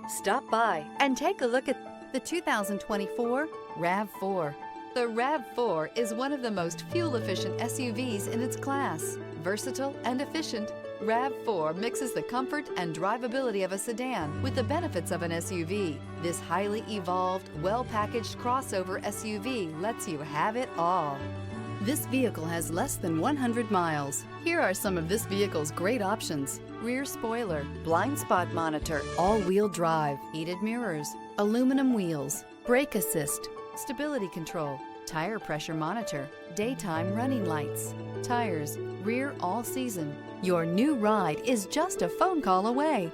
Stop by and take a look at the 2024 RAV4. The RAV4 is one of the most fuel-efficient SUVs in its class. Versatile and efficient, RAV4 mixes the comfort and drivability of a sedan with the benefits of an SUV. This highly evolved, well-packaged crossover SUV lets you have it all. This vehicle has less than 100 miles. Here are some of this vehicle's great options: rear spoiler, blind spot monitor, all-wheel drive, heated mirrors, aluminum wheels, brake assist, stability control, tire pressure monitor, daytime running lights, tires, rear all season. Your new ride is just a phone call away.